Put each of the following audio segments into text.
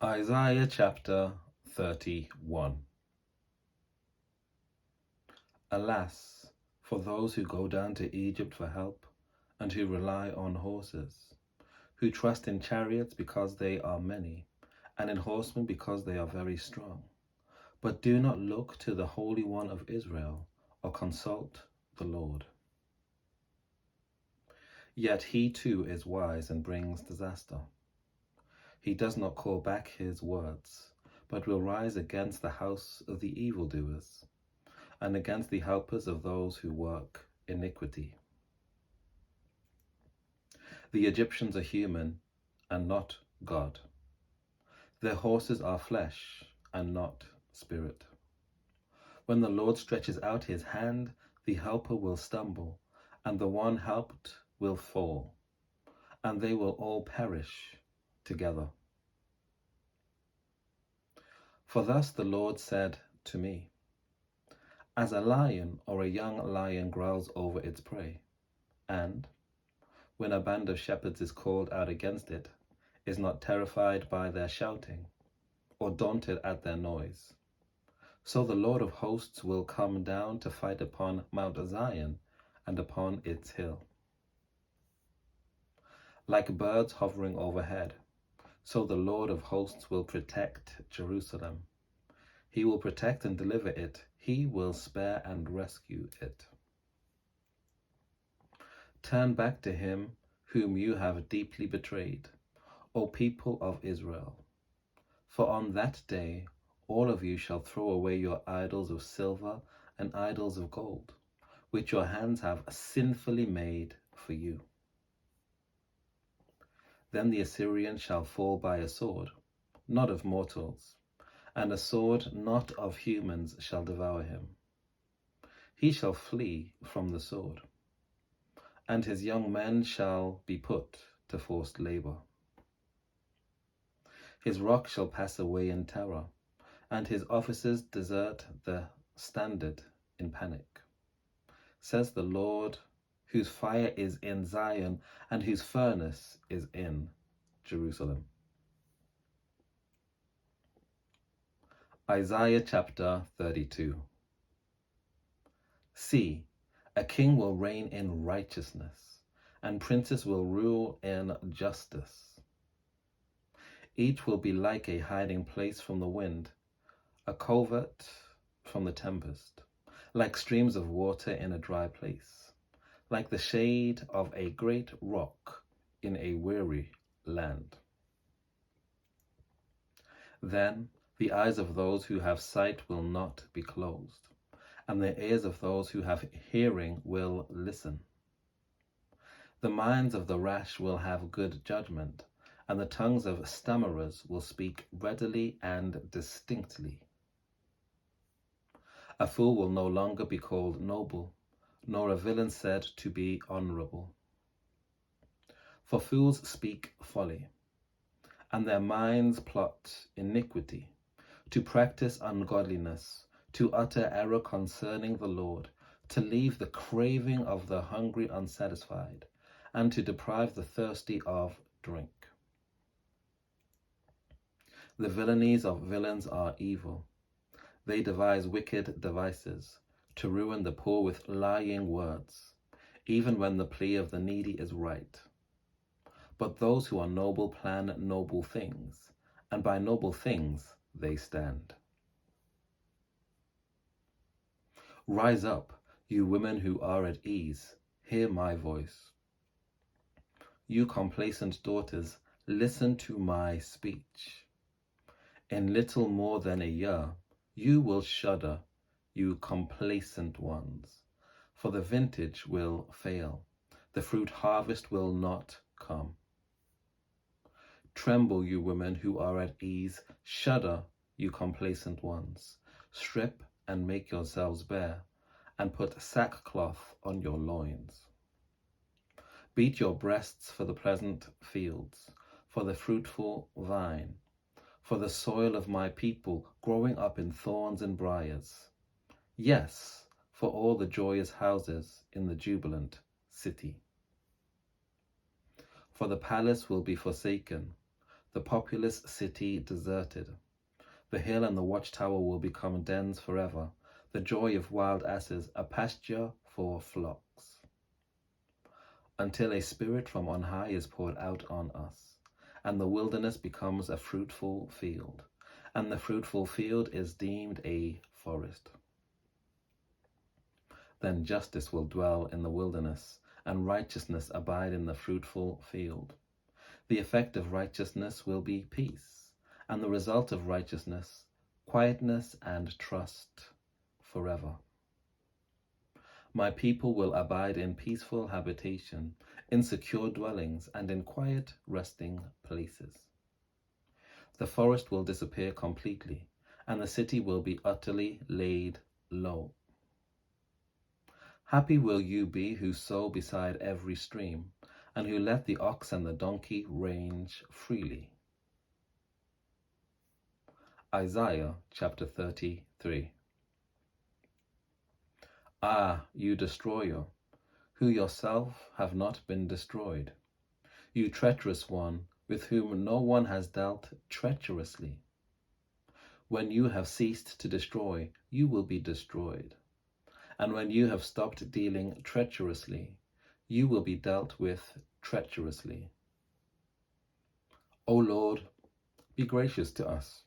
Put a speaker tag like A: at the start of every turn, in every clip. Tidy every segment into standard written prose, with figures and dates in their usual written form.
A: Isaiah chapter 31. Alas, for those who go down to Egypt for help, and who rely on horses, who trust in chariots because they are many, and in horsemen because they are very strong, but do not look to the Holy One of Israel, or consult the Lord. Yet he too is wise and brings disaster. He does not call back his words, but will rise against the house of the evildoers, and against the helpers of those who work iniquity. The Egyptians are human and not God. Their horses are flesh and not spirit. When the Lord stretches out his hand, the helper will stumble, and the one helped will fall, and they will all perish together. For thus the Lord said to me, as a lion or a young lion growls over its prey, and, when a band of shepherds is called out against it, is not terrified by their shouting, or daunted at their noise, so the Lord of hosts will come down to fight upon Mount Zion and upon its hill. Like birds hovering overhead, so the Lord of hosts will protect Jerusalem. He will protect and deliver it. He will spare and rescue it. Turn back to him whom you have deeply betrayed, O people of Israel. For on that day all of you shall throw away your idols of silver and idols of gold, which your hands have sinfully made for you. Then the Assyrian shall fall by a sword, not of mortals, and a sword not of humans shall devour him. He shall flee from the sword, and his young men shall be put to forced labor. His rock shall pass away in terror, and his officers desert the standard in panic, says the Lord, whose fire is in Zion and whose furnace is in Jerusalem. Isaiah chapter 32. See, a king will reign in righteousness, and princes will rule in justice. Each will be like a hiding place from the wind, a covert from the tempest, like streams of water in a dry place, like the shade of a great rock in a weary land. Then the eyes of those who have sight will not be closed, and the ears of those who have hearing will listen. The minds of the rash will have good judgment, and the tongues of stammerers will speak readily and distinctly. A fool will no longer be called noble, nor a villain said to be honorable. For fools speak folly, and their minds plot iniquity, to practice ungodliness, to utter error concerning the Lord, to leave the craving of the hungry unsatisfied, and to deprive the thirsty of drink. The villainies of villains are evil. They devise wicked devices, to ruin the poor with lying words, even when the plea of the needy is right. But those who are noble plan noble things, and by noble things they stand. Rise up, you women who are at ease, hear my voice. You complacent daughters, listen to my speech. In little more than a year, you will shudder, you complacent ones, for the vintage will fail, the fruit harvest will not come. Tremble, you women who are at ease, shudder, you complacent ones, strip and make yourselves bare, and put sackcloth on your loins. Beat your breasts for the pleasant fields, for the fruitful vine, for the soil of my people growing up in thorns and briars. Yes, for all the joyous houses in the jubilant city. For the palace will be forsaken, the populous city deserted. The hill and the watchtower will become dens forever, the joy of wild asses, a pasture for flocks. Until a spirit from on high is poured out on us, and the wilderness becomes a fruitful field, and the fruitful field is deemed a forest. Then justice will dwell in the wilderness, and righteousness abide in the fruitful field. The effect of righteousness will be peace, and the result of righteousness, quietness and trust forever. My people will abide in peaceful habitation, in secure dwellings, and in quiet resting places. The forest will disappear completely, and the city will be utterly laid low. Happy will you be who sow beside every stream, and who let the ox and the donkey range freely. Isaiah chapter 33. Ah, you destroyer, who yourself have not been destroyed, you treacherous one, with whom no one has dealt treacherously. When you have ceased to destroy, you will be destroyed. And when you have stopped dealing treacherously, you will be dealt with treacherously. O Lord, be gracious to us.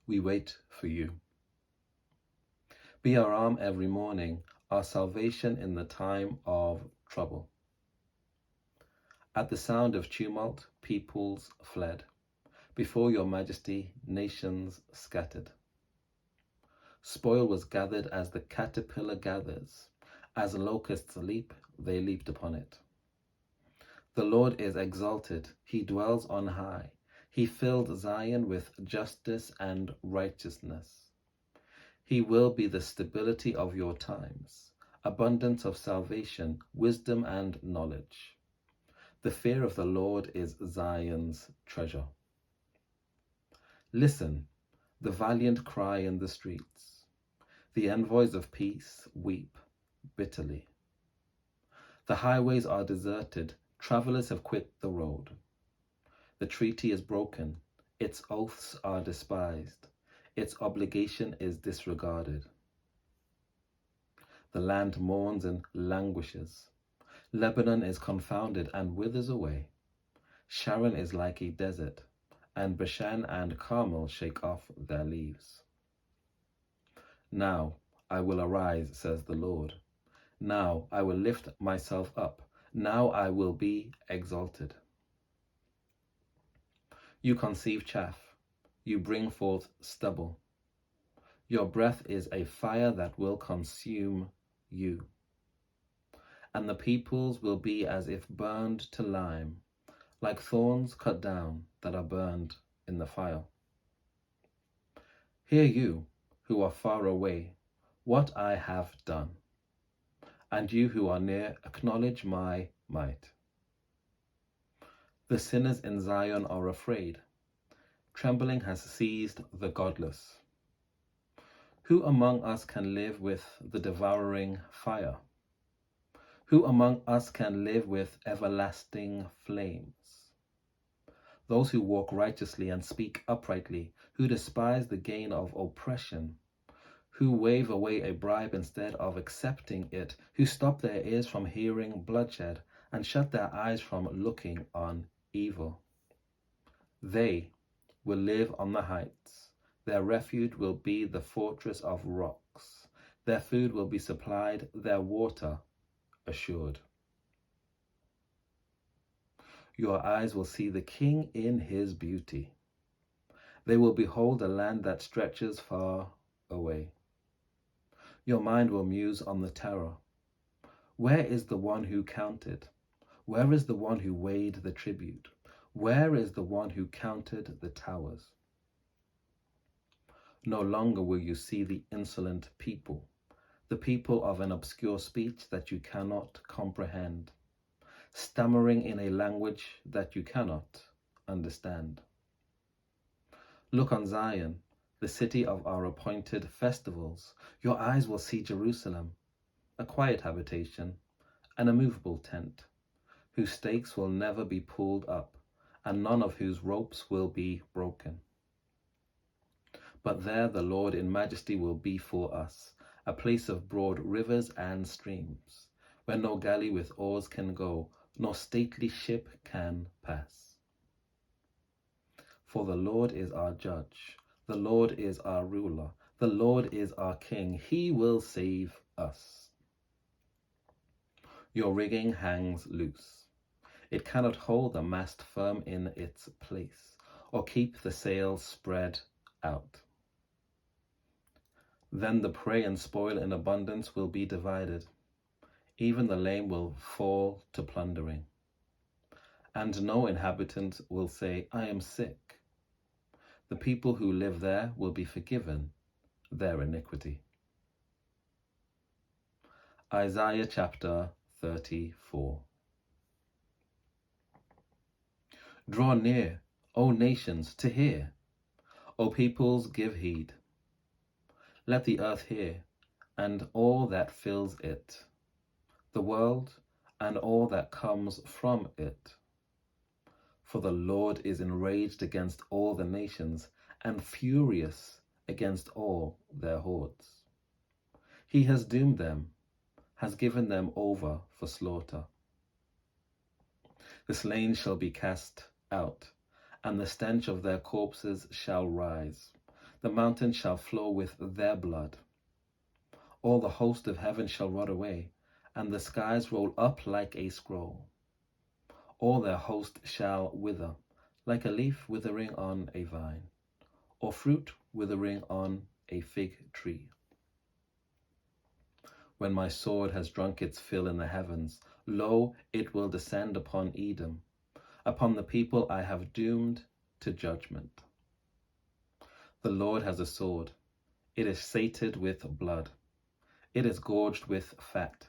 A: We wait for you. Be our arm every morning, our salvation in the time of trouble. At the sound of tumult, peoples fled. Before your majesty, nations scattered. Spoil was gathered as the caterpillar gathers. As locusts leap, they leaped upon it. The Lord is exalted. He dwells on high. He filled Zion with justice and righteousness. He will be the stability of your times, abundance of salvation, wisdom and knowledge. The fear of the Lord is Zion's treasure. Listen, the valiant cry in the streets. The envoys of peace weep bitterly. The highways are deserted. Travelers have quit the road. The treaty is broken. Its oaths are despised. Its obligation is disregarded. The land mourns and languishes. Lebanon is confounded and withers away. Sharon is like a desert, and Bashan and Carmel shake off their leaves. Now I will arise, says the Lord. Now I will lift myself up. Now I will be exalted. You conceive chaff. You bring forth stubble. Your breath is a fire that will consume you. And the peoples will be as if burned to lime, like thorns cut down that are burned in the fire. Hear you, who are far away, what I have done. And you who are near, acknowledge my might. The sinners in Zion are afraid. Trembling has seized the godless. Who among us can live with the devouring fire? Who among us can live with everlasting flames? Those who walk righteously and speak uprightly, who despise the gain of oppression, who wave away a bribe instead of accepting it, who stop their ears from hearing bloodshed and shut their eyes from looking on evil. They will live on the heights. Their refuge will be the fortress of rocks. Their food will be supplied, their water assured. Your eyes will see the King in his beauty. They will behold a land that stretches far away. Your mind will muse on the terror. Where is the one who counted? Where is the one who weighed the tribute? Where is the one who counted the towers? No longer will you see the insolent people, the people of an obscure speech that you cannot comprehend, stammering in a language that you cannot understand. Look on Zion, the city of our appointed festivals. Your eyes will see Jerusalem, a quiet habitation, an immovable tent, whose stakes will never be pulled up, and none of whose ropes will be broken. But there the Lord in majesty will be for us, a place of broad rivers and streams, where no galley with oars can go, nor stately ship can pass. For the Lord is our judge, the Lord is our ruler, the Lord is our king. He will save us. Your rigging hangs loose. It cannot hold the mast firm in its place, or keep the sails spread out. Then the prey and spoil in abundance will be divided. Even the lame will fall to plundering. And no inhabitant will say, I am sick. The people who live there will be forgiven their iniquity. Isaiah chapter 34. Draw near, O nations, to hear. O peoples, give heed. Let the earth hear, and all that fills it, the world, and all that comes from it. For the Lord is enraged against all the nations, and furious against all their hordes. He has doomed them, has given them over for slaughter. The slain shall be cast out, and the stench of their corpses shall rise. The mountains shall flow with their blood. All the host of heaven shall rot away, and the skies roll up like a scroll. All their host shall wither, like a leaf withering on a vine, or fruit withering on a fig tree. When my sword has drunk its fill in the heavens, lo, it will descend upon Edom, upon the people I have doomed to judgment. The Lord has a sword. It is sated with blood. It is gorged with fat,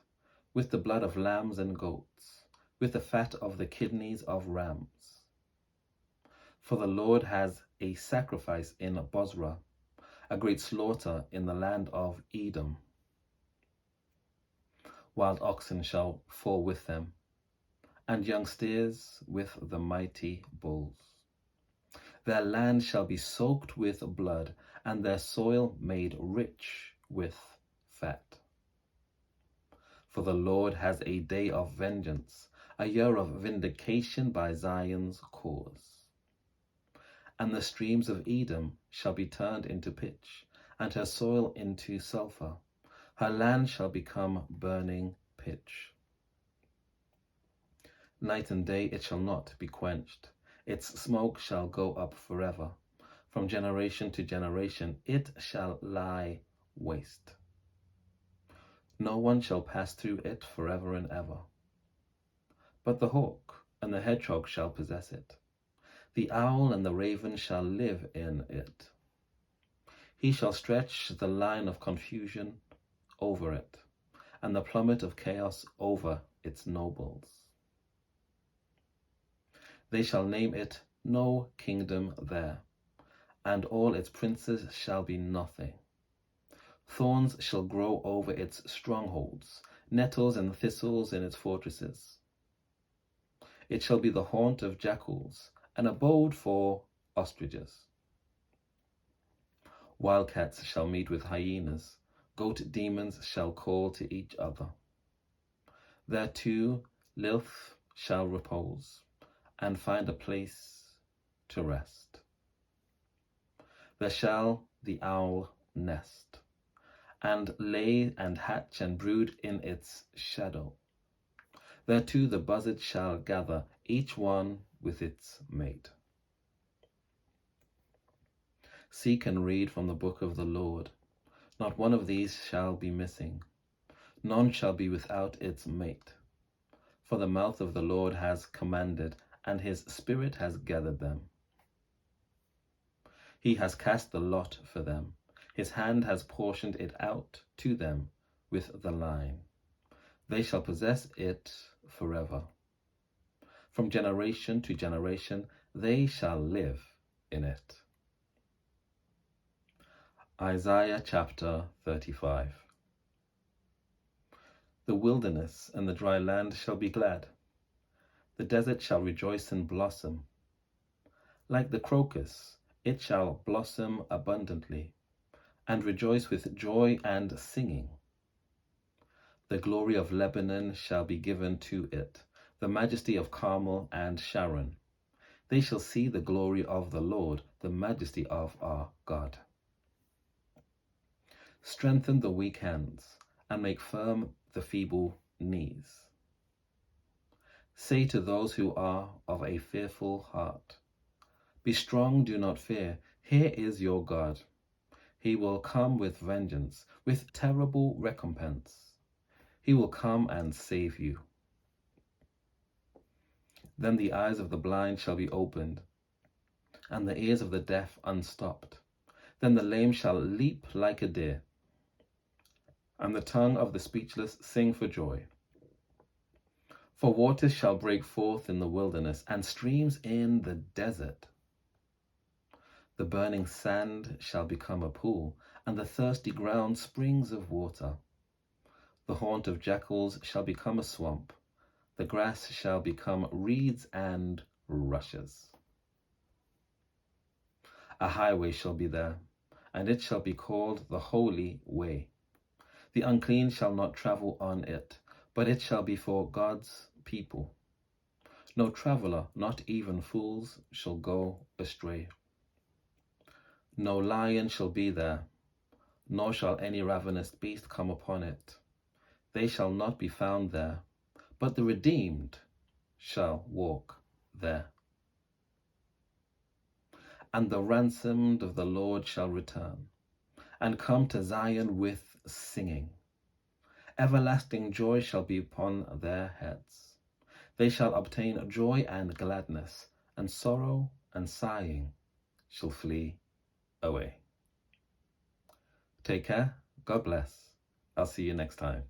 A: with the blood of lambs and goats, with the fat of the kidneys of rams. For the Lord has a sacrifice in Bozrah, a great slaughter in the land of Edom. Wild oxen shall fall with them, and young steers with the mighty bulls. Their land shall be soaked with blood, and their soil made rich with fat. For the Lord has a day of vengeance, a year of vindication by Zion's cause. And the streams of Edom shall be turned into pitch, and her soil into sulfur. Her land shall become burning pitch. Night and day it shall not be quenched. Its smoke shall go up forever. From generation to generation it shall lie waste. No one shall pass through it forever and ever. But the hawk and the hedgehog shall possess it. The owl and the raven shall live in it. He shall stretch the line of confusion over it, and the plummet of chaos over its nobles. They shall name it no kingdom there, and all its princes shall be nothing. Thorns shall grow over its strongholds, nettles and thistles in its fortresses. It shall be the haunt of jackals, an abode for ostriches. Wildcats shall meet with hyenas, goat demons shall call to each other. There too Lilith shall repose, and find a place to rest. There shall the owl nest, and lay and hatch and brood in its shadow. There too the buzzard shall gather, each one with its mate. Seek and read from the book of the Lord. Not one of these shall be missing. None shall be without its mate. For the mouth of the Lord has commanded, and his spirit has gathered them. He has cast the lot for them. His hand has portioned it out to them with the line. They shall possess it forever. From generation to generation, they shall live in it. Isaiah chapter 35. The wilderness and the dry land shall be glad. The desert shall rejoice and blossom. Like the crocus, it shall blossom abundantly, and rejoice with joy and singing. The glory of Lebanon shall be given to it, the majesty of Carmel and Sharon. They shall see the glory of the Lord, the majesty of our God. Strengthen the weak hands, and make firm the feeble knees. Say to those who are of a fearful heart, be strong, do not fear. Here is your God. He will come with vengeance, with terrible recompense. He will come and save you. Then the eyes of the blind shall be opened, and the ears of the deaf unstopped. Then the lame shall leap like a deer, and the tongue of the speechless sing for joy. For waters shall break forth in the wilderness, and streams in the desert. The burning sand shall become a pool, and the thirsty ground springs of water. The haunt of jackals shall become a swamp. The grass shall become reeds and rushes. A highway shall be there, and it shall be called the Holy Way. The unclean shall not travel on it, but it shall be for God's people. No traveler, not even fools, shall go astray. No lion shall be there, nor shall any ravenous beast come upon it. They shall not be found there, but the redeemed shall walk there. And the ransomed of the Lord shall return, and come to Zion with singing. Everlasting joy shall be upon their heads. They shall obtain joy and gladness, and sorrow and sighing shall flee away. Take care. God bless. I'll see you next time.